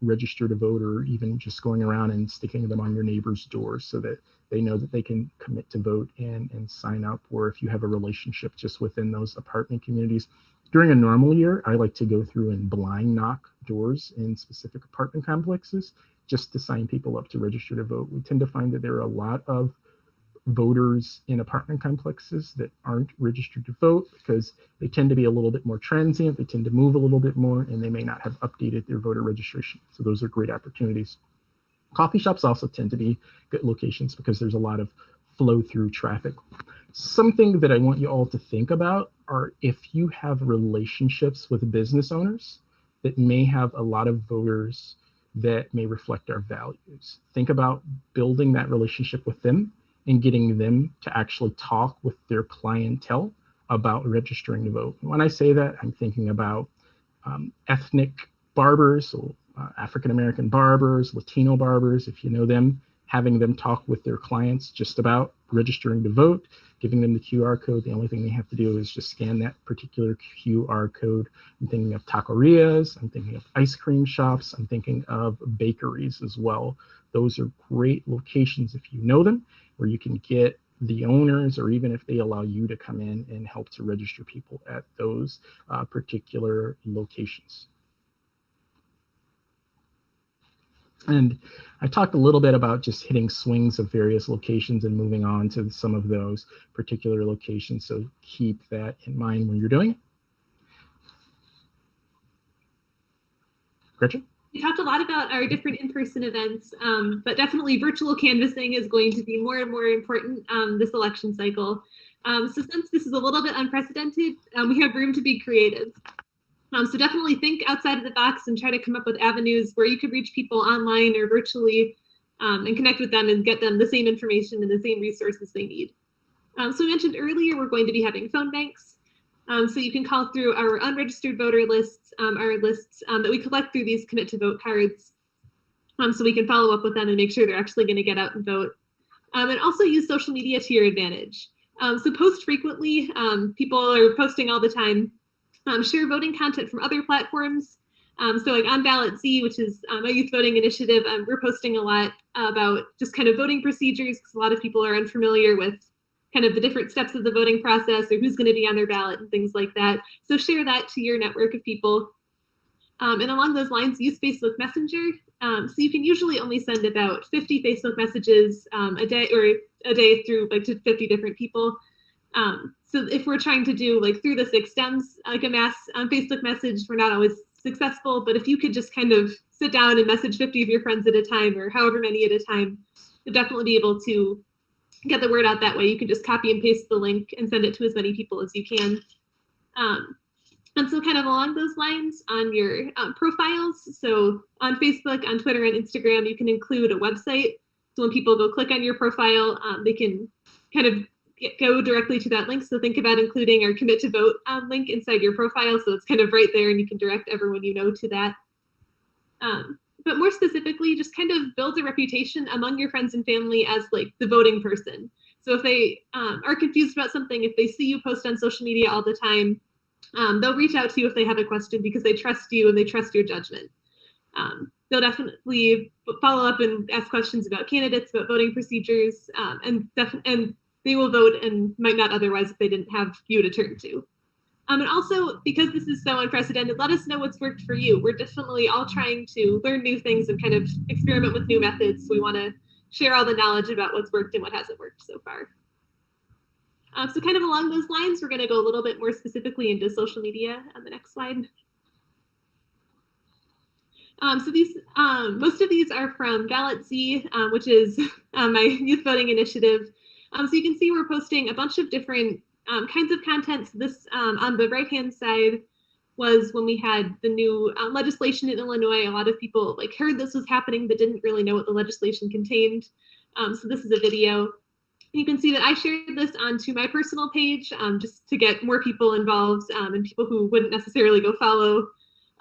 register to vote, or even just going around and sticking them on your neighbor's doors so that they know that they can commit to vote and sign up, or if you have a relationship just within those apartment communities. During a normal year, I like to go through and blind knock doors in specific apartment complexes just to sign people up to register to vote. We tend to find that there are a lot of voters in apartment complexes that aren't registered to vote because they tend to be a little bit more transient, they tend to move a little bit more, and they may not have updated their voter registration. So those are great opportunities. Coffee shops also tend to be good locations because there's a lot of flow through traffic. Something that I want you all to think about are if you have relationships with business owners that may have a lot of voters that may reflect our values. Think about building that relationship with them and getting them to actually talk with their clientele about registering to vote. When I say that, I'm thinking about ethnic barbers, so African American barbers, Latino barbers, if you know them, having them talk with their clients just about registering to vote, giving them the QR code. The only thing they have to do is just scan that particular QR code. I'm thinking of taquerias, I'm thinking of ice cream shops, I'm thinking of bakeries as well. Those are great locations, if you know them, where you can get the owners, or even if they allow you to come in and help to register people at those particular locations. And I talked a little bit about just hitting swings of various locations and moving on to some of those particular locations. So keep that in mind when you're doing it. Gretchen? We talked a lot about our different in-person events, but definitely virtual canvassing is going to be more and more important this election cycle. So since this is a little bit unprecedented, we have room to be creative. So definitely think outside of the box and try to come up with avenues where you could reach people online or virtually and connect with them and get them the same information and the same resources they need. So we mentioned earlier, we're going to be having phone banks. So you can call through our unregistered voter lists, our lists that we collect through these commit to vote cards. So we can follow up with them and make sure they're actually going to get out and vote. And also use social media to your advantage. So post frequently, people are posting all the time. Share voting content from other platforms. So like on Ballot Z, which is a youth voting initiative, we're posting a lot about just kind of voting procedures, because a lot of people are unfamiliar with kind of the different steps of the voting process or who's going to be on their ballot and things like that. So share that to your network of people. And along those lines, use Facebook Messenger. So you can usually only send about 50 Facebook messages a day through like to 50 different people. So if we're trying to do like through the 6 Dems, like a mass Facebook message, we're not always successful, but if you could just kind of sit down and message 50 of your friends at a time or however many at a time, you'll definitely be able to get the word out that way. You can just copy and paste the link and send it to as many people as you can. And so kind of along those lines on your profiles, so on Facebook, on Twitter, and Instagram, you can include a website. So when people go click on your profile, they can kind of go directly to that link. So think about including our commit to vote link inside your profile. So it's kind of right there and you can direct everyone you know to that. But more specifically, just kind of build a reputation among your friends and family as like the voting person. So if they are confused about something, if they see you post on social media all the time, they'll reach out to you if they have a question because they trust you and they trust your judgment. They'll definitely follow up and ask questions about candidates, about voting procedures, and they will vote and might not otherwise if they didn't have you to turn to. And also, because this is so unprecedented, let us know what's worked for you. We're definitely all trying to learn new things and kind of experiment with new methods. We want to share all the knowledge about what's worked and what hasn't worked so far. So kind of along those lines, we're going to go a little bit more specifically into social media on the next slide. So these, most of these are from Ballot Z, which is my youth voting initiative. So you can see we're posting a bunch of different kinds of content. So this on the right-hand side was when we had the new legislation in Illinois. A lot of people like heard this was happening, but didn't really know what the legislation contained. So this is a video. You can see that I shared this onto my personal page just to get more people involved and people who wouldn't necessarily go follow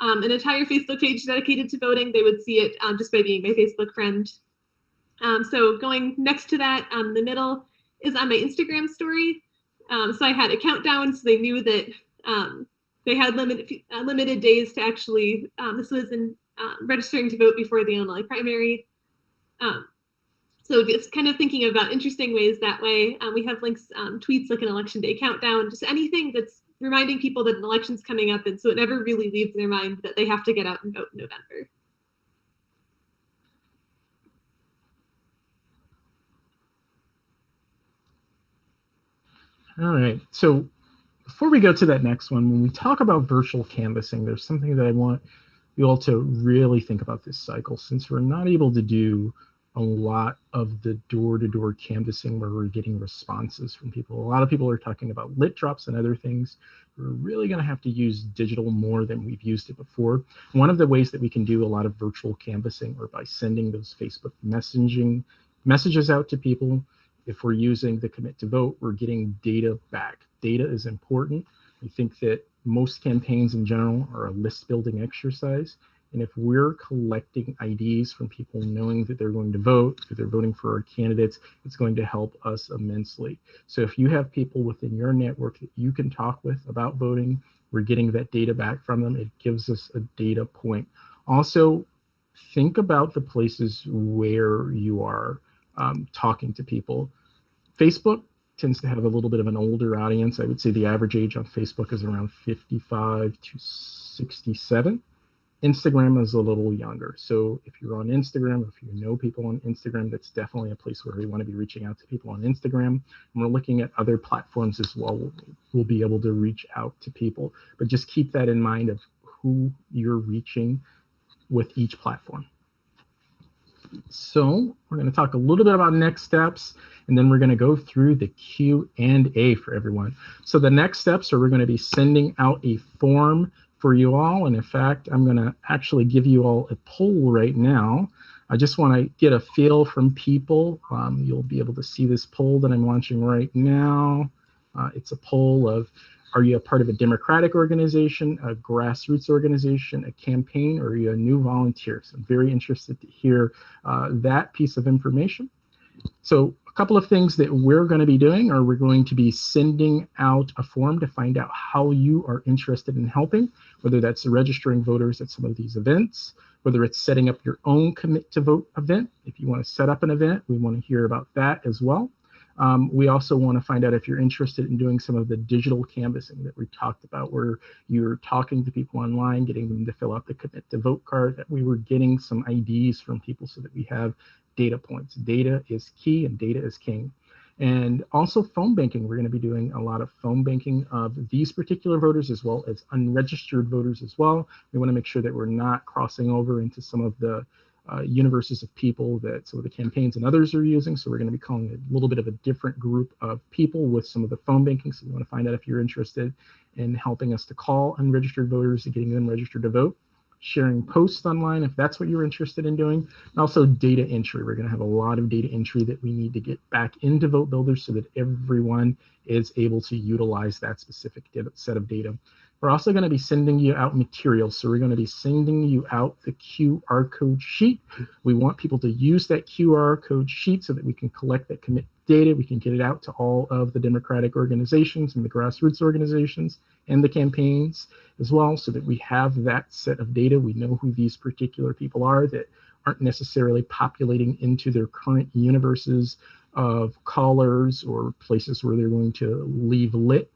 an entire Facebook page dedicated to voting. They would see it just by being my Facebook friend. So going next to that, the middle is on my Instagram story. So I had a countdown, so they knew that they had limited days to actually, this was in registering to vote before the Illinois primary. So just kind of thinking about interesting ways that way. We have links, tweets like an election day countdown, just anything that's reminding people that an election's coming up, and so it never really leaves their mind that they have to get out and vote in November. All right, so before we go to that next one, when we talk about virtual canvassing, there's something that I want you all to really think about this cycle. Since we're not able to do a lot of the door-to-door canvassing where we're getting responses from people. A lot of people are talking about lit drops and other things. We're really going to have to use digital more than we've used it before. One of the ways that we can do a lot of virtual canvassing or by sending those Facebook messaging messages out to people. If we're using the commit to vote, we're getting data back. Data is important. I think that most campaigns in general are a list building exercise. And if we're collecting IDs from people knowing that they're going to vote, that they're voting for our candidates, it's going to help us immensely. So if you have people within your network that you can talk with about voting, we're getting that data back from them. It gives us a data point. Also, think about the places where you are talking to people. Facebook tends to have a little bit of an older audience. I would say the average age on Facebook is around 55 to 67. Instagram is a little younger. So if you're on Instagram, if you know people on Instagram, that's definitely a place where we want to be reaching out to people on Instagram. And we're looking at other platforms as well. We'll be able to reach out to people, but just keep that in mind of who you're reaching with each platform. So we're going to talk a little bit about next steps, and then we're going to go through the Q&A for everyone. So the next steps are we're going to be sending out a form for you all. And in fact, I'm going to actually give you all a poll right now. I just want to get a feel from people. You'll be able to see this poll that I'm launching right now. It's a poll of, are you a part of a Democratic organization, a grassroots organization, a campaign, or are you a new volunteer? So I'm very interested to hear that piece of information. So a couple of things that we're going to be doing are we're going to be sending out a form to find out how you are interested in helping, whether that's registering voters at some of these events, whether it's setting up your own commit to vote event. If you want to set up an event, we want to hear about that as well. We also want to find out if you're interested in doing some of the digital canvassing that we talked about, where you're talking to people online, getting them to fill out the commit to vote card, that we were getting some IDs from people so that we have data points. Data is key and data is king. And also phone banking. We're going to be doing a lot of phone banking of these particular voters as well as unregistered voters as well. We want to make sure that we're not crossing over into some of the universes of people that some of the campaigns and others are using. So we're going to be calling a little bit of a different group of people with some of the phone banking. So we want to find out if you're interested in helping us to call unregistered voters and getting them registered to vote. Sharing posts online if that's what you're interested in doing. And also data entry. We're going to have a lot of data entry that we need to get back into Vote Builder so that everyone is able to utilize that specific set of data. We're also going to be sending you out materials. So we're going to be sending you out the QR code sheet. We want people to use that QR code sheet so that we can collect that commit data. We can get it out to all of the Democratic organizations and the grassroots organizations and the campaigns as well, so that we have that set of data. We know who these particular people are that aren't necessarily populating into their current universes of callers or places where they're going to leave lit.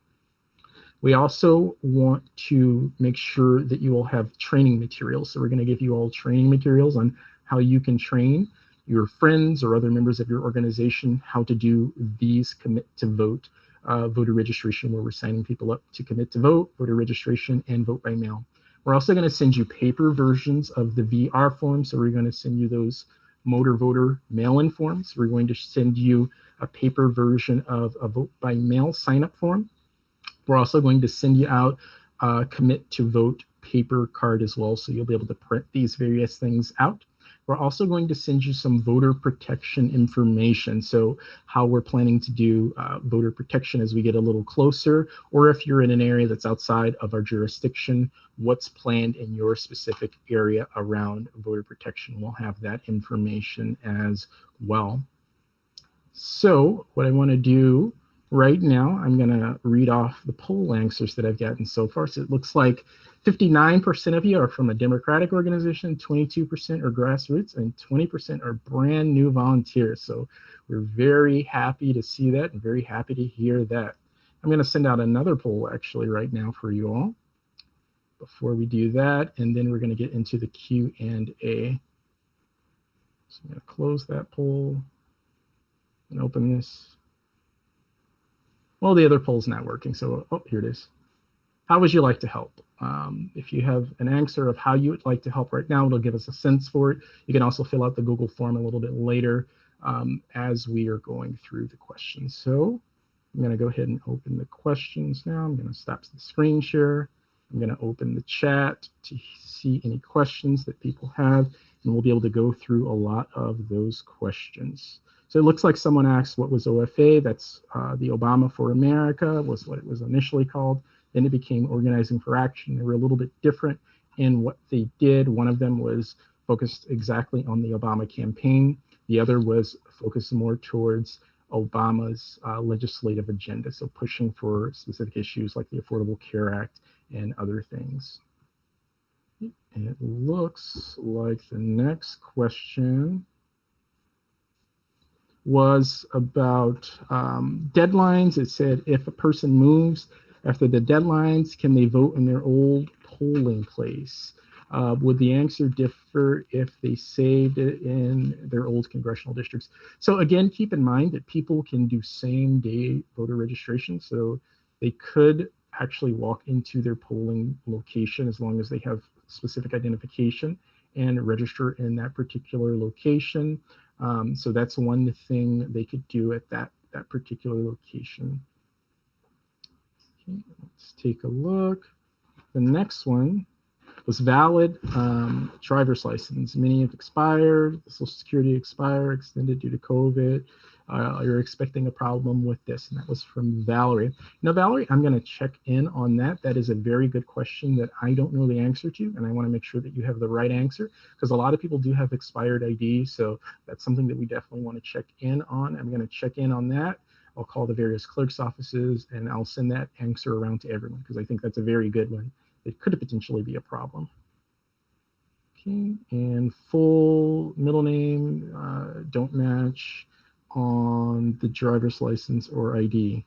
We also want to make sure that you all have training materials. So we're going to give you all training materials on how you can train your friends or other members of your organization how to do these commit to vote voter registration, where we're signing people up to commit to vote, voter registration, and vote by mail. We're also going to send you paper versions of the VR forms. So we're going to send you those motor voter mail-in forms. We're going to send you a paper version of a vote by mail sign-up form. We're also going to send you out a commit to vote paper card as well, so you'll be able to print these various things out. We're also going to send you some voter protection information, so how we're planning to do voter protection as we get a little closer, or if you're in an area that's outside of our jurisdiction, what's planned in your specific area around voter protection. We'll have that information as well. So what I want to do right now, I'm going to read off the poll answers that I've gotten so far. So it looks like 59% of you are from a Democratic organization, 22% are grassroots, and 20% are brand new volunteers. So we're very happy to see that and very happy to hear that. I'm going to send out another poll actually right now for you all before we do that, and then we're going to get into the Q&A. So I'm going to close that poll and open this. Well, the other poll's not working, so, oh, here it is. how would you like to help? If you have an answer of how you would like to help right now, it'll give us a sense for it. You can also fill out the Google form a little bit later as we are going through the questions. So I'm going to go ahead and open the questions now. I'm going to stop the screen share. I'm going to open the chat to see any questions that people have, and we'll be able to go through a lot of those questions. So it looks like someone asked what was OFA. That's the Obama for America was what it was initially called. Then it became Organizing for Action. They were a little bit different in what they did. One of them was focused exactly on the Obama campaign. The other was focused more towards Obama's legislative agenda, so pushing for specific issues like the Affordable Care Act and other things. And it looks like the next question was about deadlines. It said, if a person moves after the deadlines, can they vote in their old polling place? Would the answer differ if they saved it in their old congressional districts? So again, keep in mind that people can do same day voter registration. So they could actually walk into their polling location as long as they have specific identification and register in that particular location. So that's one thing they could do at that particular location. Okay, let's take a look. The next one was valid driver's license. Many have expired. The Social Security extended due to COVID. You're expecting a problem with this, and that was from Valerie. Now, Valerie, I'm going to check in on that. That is a very good question that I don't know the answer to, and I want to make sure that you have the right answer, because a lot of people do have expired ID, so that's something that we definitely want to check in on. I'm going to check in on that. I'll call the various clerk's offices, and I'll send that answer around to everyone, because I think that's a very good one. It could potentially be a problem. Okay, and full middle name don't match on the driver's license or ID.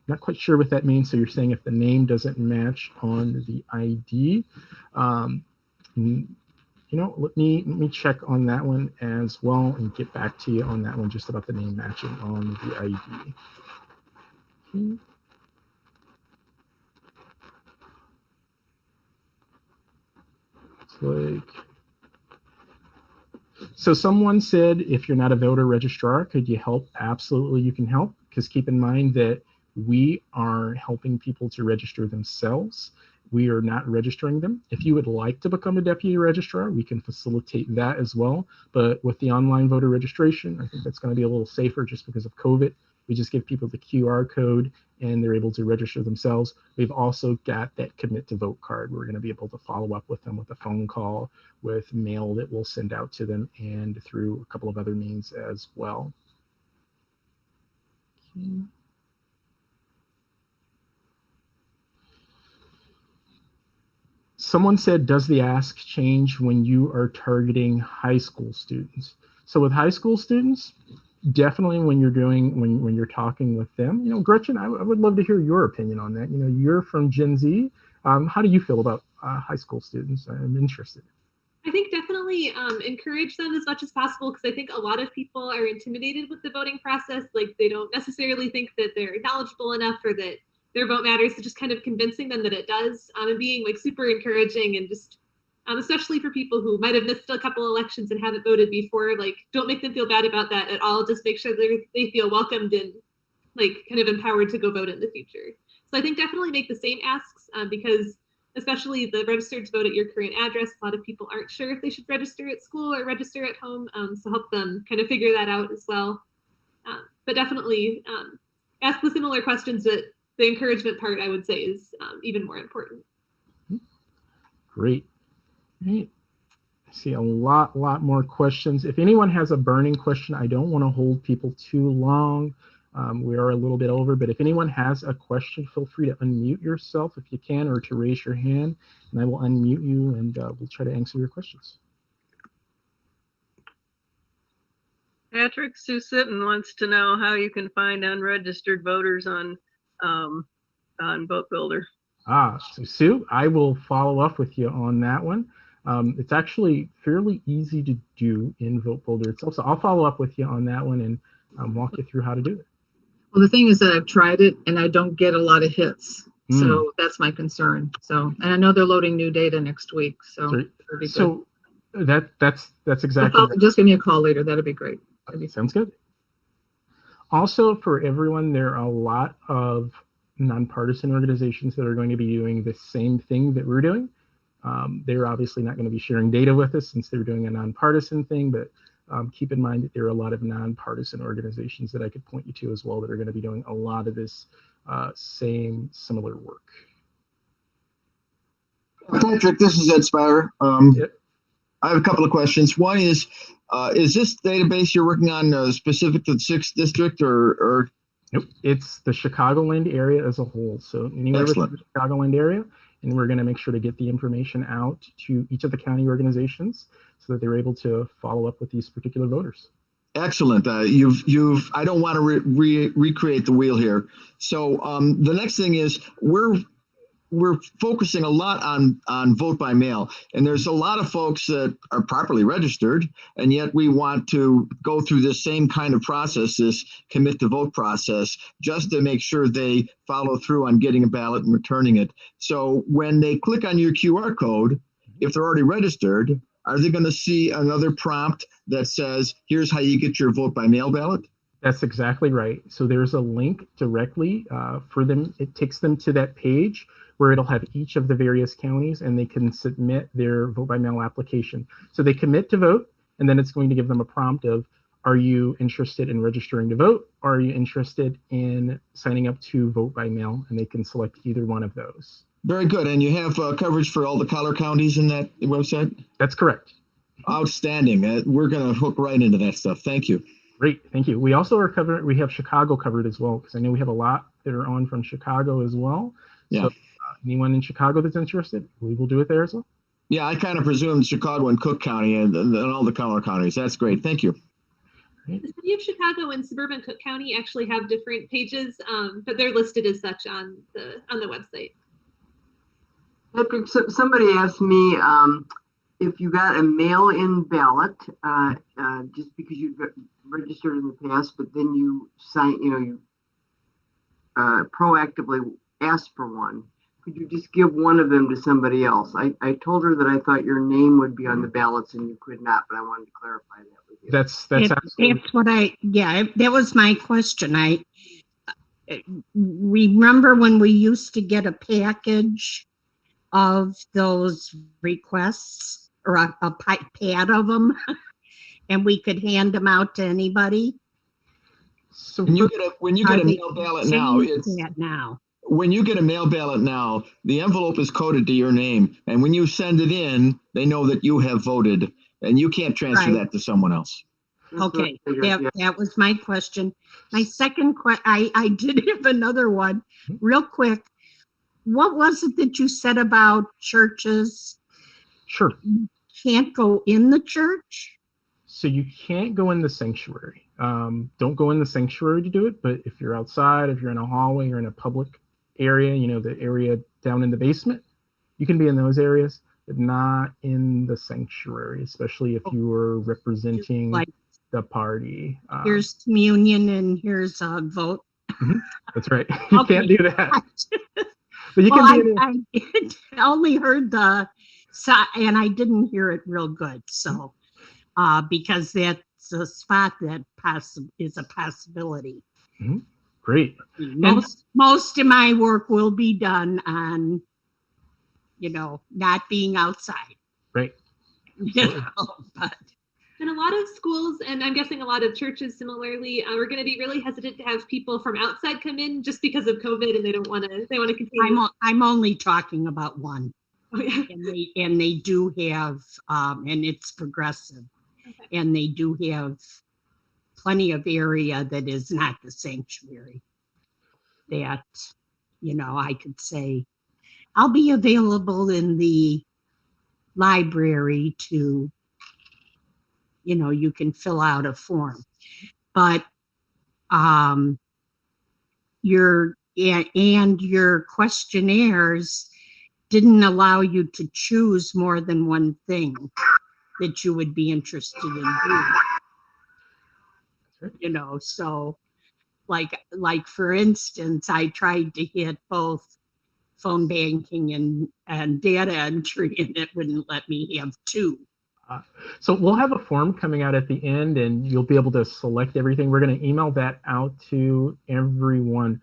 Not quite sure what that means. So you're saying if the name doesn't match on the ID, you know, let me check on that one as well and get back to you on that one, just about the name matching on the ID. Okay. It's like, so someone said, if you're not a voter registrar, could you help? Absolutely, you can help, because keep in mind that we are helping people to register themselves. We are not registering them. If you would like to become a deputy registrar, we can facilitate that as well. But with the online voter registration, I think that's going to be a little safer just because of COVID. We just give people the QR code and they're able to register themselves. We've also got that commit to vote card. We're going to be able to follow up with them with a phone call, with mail that we'll send out to them, and through a couple of other means as well. Okay. Someone said, does the ask change when you are targeting high school students? So with high school students, definitely when you're doing, when you're talking with them, you know, Gretchen, I would love to hear your opinion on that. You know, you're from Gen Z. How do you feel about high school students? I'm interested. I think definitely encourage them as much as possible, because I think a lot of people are intimidated with the voting process. Like, they don't necessarily think that they're knowledgeable enough or that their vote matters. So just kind of convincing them that it does, and being like super encouraging, and just especially for people who might have missed a couple elections and haven't voted before, like, don't make them feel bad about that at all. Just make sure they feel welcomed and like kind of empowered to go vote in the future. So I think definitely make the same asks, because especially the registered to vote at your current address, a lot of people aren't sure if they should register at school or register at home. So help them kind of figure that out as well. But definitely ask the similar questions, but the encouragement part, I would say, is even more important. Great. Right. I see a lot more questions. If anyone has a burning question, I don't want to hold people too long. We are a little bit over, but if anyone has a question, feel free to unmute yourself if you can, or to raise your hand, and I will unmute you, and we'll try to answer your questions. Patrick Susitten wants to know how you can find unregistered voters on Vote Builder. So Sue, I will follow up with you on that one. It's actually fairly easy to do in Vote Builder itself, so I'll follow up with you on that one and walk you through how to do it. Well, the thing is that I've tried it and I don't get a lot of hits. So that's my concern. So, and I know they're loading new data next week. So, Great. it'll be good. So that's exactly right. Just give me a call later. That'd be great. Sounds good. Also, for everyone, there are a lot of nonpartisan organizations that are going to be doing the same thing that we're doing. They're obviously not going to be sharing data with us since they're doing a nonpartisan thing, but keep in mind that there are a lot of nonpartisan organizations that I could point you to as well that are going to be doing a lot of this similar work. Patrick, this is Ed Spire. Yep. I have a couple of questions. One is this database you're working on specific to the 6th district or? Nope, it's the Chicagoland area as a whole. So anywhere within the Chicagoland area, and we're going to make sure to get the information out to each of the county organizations so that they're able to follow up with these particular voters. Excellent. I don't want to recreate the wheel here. So the next thing is we're focusing a lot on vote by mail, and there's a lot of folks that are properly registered, and yet we want to go through this same kind of process, this commit to vote process, just to make sure they follow through on getting a ballot and returning it. So when they click on your QR code, if they're already registered, are they going to see another prompt that says, here's how you get your vote by mail ballot? That's exactly right. So there's a link directly for them. It takes them to that page where it'll have each of the various counties and they can submit their vote by mail application. So they commit to vote, and then it's going to give them a prompt of, are you interested in registering to vote? Or are you interested in signing up to vote by mail? And they can select either one of those. Very good. And you have coverage for all the collar counties in that website? That's correct. Outstanding. We're going to hook right into that stuff. Thank you. Great. Thank you. We also we have Chicago covered as well, because I know we have a lot that are on from Chicago as well. Yeah. So anyone in Chicago that's interested, we will do it there as well. Yeah, I kind of presumed Chicago and Cook County and all the collar counties. That's great. Thank you. The city of Chicago and suburban Cook County actually have different pages, but they're listed as such on the website. Patrick, somebody asked me if you got a mail-in ballot, just because you've registered in the past, but then you proactively asked for one. Could you just give one of them to somebody else? I told her that I thought your name would be on the ballots and you could not, but I wanted to clarify that with you. That's what that was my question. I remember when we used to get a package of those requests, or a pad of them, and we could hand them out to anybody. So when you get a mail ballot now, when you get a mail ballot now, the envelope is coded to your name, and when you send it in, they know that you have voted, and you can't transfer that to someone else. Okay, that was my question. My second question, I did have another one, real quick. What was it that you said about churches? Sure. You can't go in the church? So you can't go in the sanctuary. Don't go in the sanctuary to do it, but if you're outside, if you're in a hallway, you're in a public area, the area down in the basement, you can be in those areas, but not in the sanctuary, especially if you were representing the party. Here's communion and here's a vote. That's right. You can't do that. But you can be I only heard and I didn't hear it real good. So, because that's a spot that is a possibility. Great. Most of my work will be done on, not being outside. Right. And a lot of schools, and I'm guessing a lot of churches similarly, are going to be really hesitant to have people from outside come in just because of COVID, and they want to continue. I'm only talking about one. Oh, yeah. And they do have, and it's progressive, and they do have plenty of area that is not the sanctuary. That, I could say, I'll be available in the library to, you can fill out a form, but your questionnaires didn't allow you to choose more than one thing that you would be interested in doing. So like for instance, I tried to hit both phone banking and data entry, and it wouldn't let me have two. So we'll have a form coming out at the end, and you'll be able to select everything. We're going to email that out to everyone.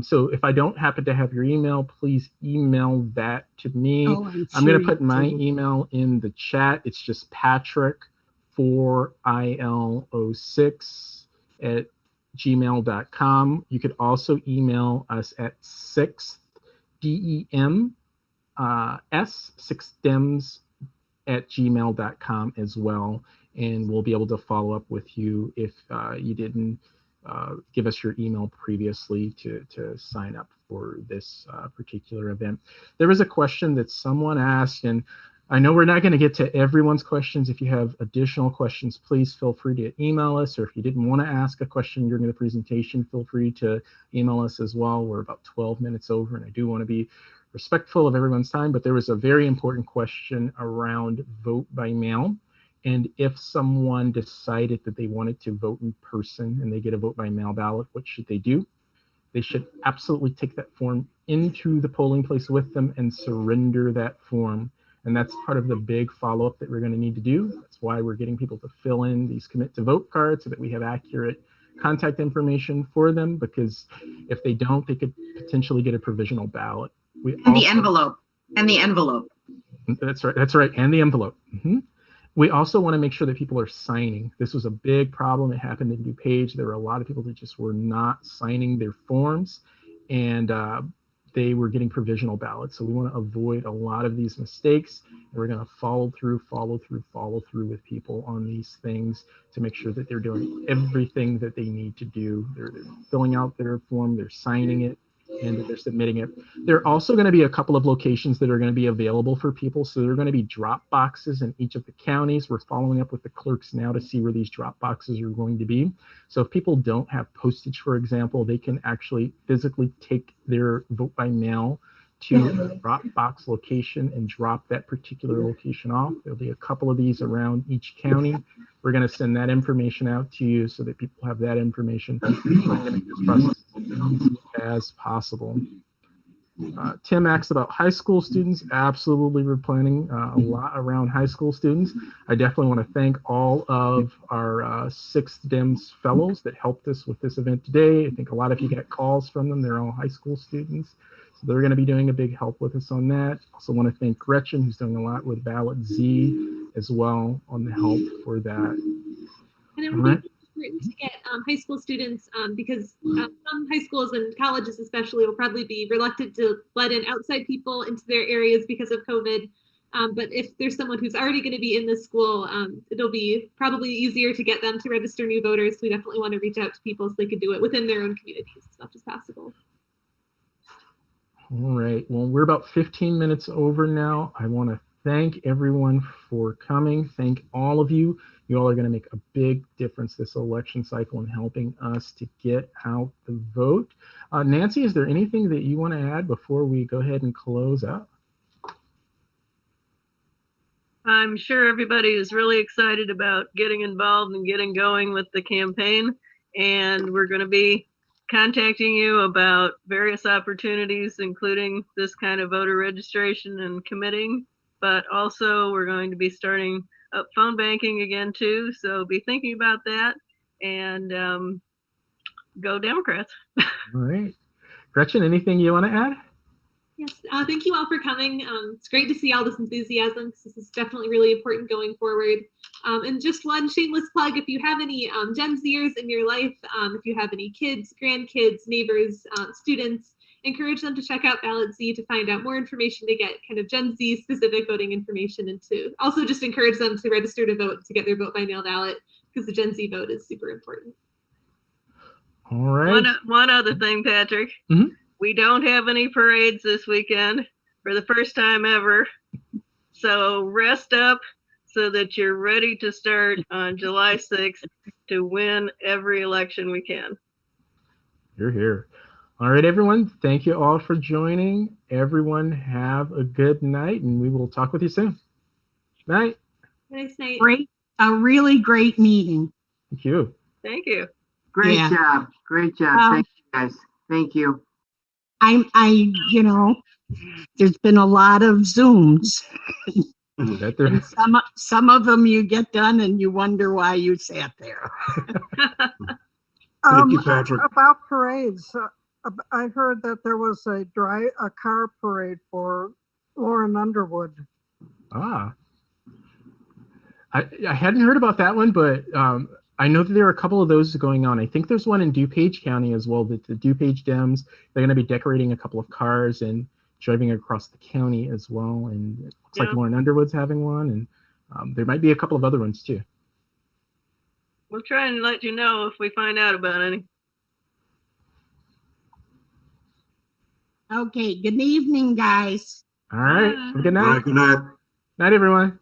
So if I don't happen to have your email, please email that to me. Oh, I'm going to sure put my you do. email in the chat. It's just patrick4il06@gmail.com. You could also email us at 6dems@gmail.com as well, and we'll be able to follow up with you if you didn't give us your email previously to sign up for this particular event. There was a question that someone asked, and I know we're not going to get to everyone's questions. If you have additional questions, please feel free to email us, or if you didn't want to ask a question during the presentation, feel free to email us as well. We're about 12 minutes over, and I do want to be respectful of everyone's time, but there was a very important question around vote by mail. And if someone decided that they wanted to vote in person and they get a vote by mail ballot, what should they do? They should absolutely take that form into the polling place with them and surrender that form. And that's part of the big follow-up that we're going to need to do. That's why we're getting people to fill in these commit to vote cards so that we have accurate contact information for them, because if they don't, they could potentially get a provisional ballot. And the envelope. That's right. That's right. And the envelope. We also want to make sure that people are signing. This was a big problem. It happened in DuPage. There were a lot of people that just were not signing their forms, and they were getting provisional ballots. So we want to avoid a lot of these mistakes. And we're going to follow through with people on these things to make sure that they're doing everything that they need to do. They're filling out their form, they're signing it, and they're submitting it. There are also going to be a couple of locations that are going to be available for people. So there are going to be drop boxes in each of the counties. We're following up with the clerks now to see where these drop boxes are going to be. So if people don't have postage, for example, they can actually physically take their vote by mail to a drop box location and drop that particular location off. There'll be a couple of these around each county. We're going to send that information out to you so that people have that information to make this process as possible. Tim asked about high school students. Absolutely, we're planning a lot around high school students. I definitely want to thank all of our 6 Dems fellows that helped us with this event today. I think a lot of you got calls from them. They're all high school students. So they're going to be doing a big help with us on that. Also want to thank Gretchen, who's doing a lot with Ballot Z as well on the help for that. And it would be important to get high school students because some high schools and colleges especially will probably be reluctant to let in outside people into their areas because of COVID. But if there's someone who's already going to be in the school, it'll be probably easier to get them to register new voters. So we definitely want to reach out to people so they could do it within their own communities as much as possible. All right, well, we're about 15 minutes over now. I want to thank everyone for coming. Thank all of you. You all are going to make a big difference this election cycle in helping us to get out the vote. Nancy, is there anything that you want to add before we go ahead and close out? I'm sure everybody is really excited about getting involved and getting going with the campaign. And we're going to be contacting you about various opportunities, including this kind of voter registration and committing. But also we're going to be starting up phone banking again too. So be thinking about that, and go Democrats. All right. Gretchen, anything you want to add? Yes, thank you all for coming. It's great to see all this enthusiasm because this is definitely really important going forward. And just one shameless plug, if you have any Gen Zers in your life, if you have any kids, grandkids, neighbors, students, encourage them to check out Ballot Z to find out more information, to get kind of Gen Z specific voting information, and to also just encourage them to register to vote, to get their vote by mail ballot, because the Gen Z vote is super important. All right. One other thing, Patrick. We don't have any parades this weekend for the first time ever. So rest up so that you're ready to start on July 6th to win every election we can. You're here. All right, everyone. Thank you all for joining. Everyone have a good night, and we will talk with you soon. Night. Nice night. Great, a really great meeting. Thank you. Thank you. Great Yeah. job. Great job. Thank you, guys. Thank you. You know, there's been a lot of Zooms. That there, And some of them you get done and you wonder why you sat there. Thank you, Um, Patrick. About parades, I heard that there was a car parade for Lauren Underwood. ah, I hadn't heard about that one, but I know that there are a couple of those going on. I think there's one in DuPage County as well. That the DuPage Dems, they're going to be decorating a couple of cars and driving across the county as well. And it looks like Yeah. Lauren Underwood's having one, and there might be a couple of other ones too. We'll try and let you know if we find out about any. Okay, good evening, guys. All right, Bye. have a good All night. right, good night. Night, everyone.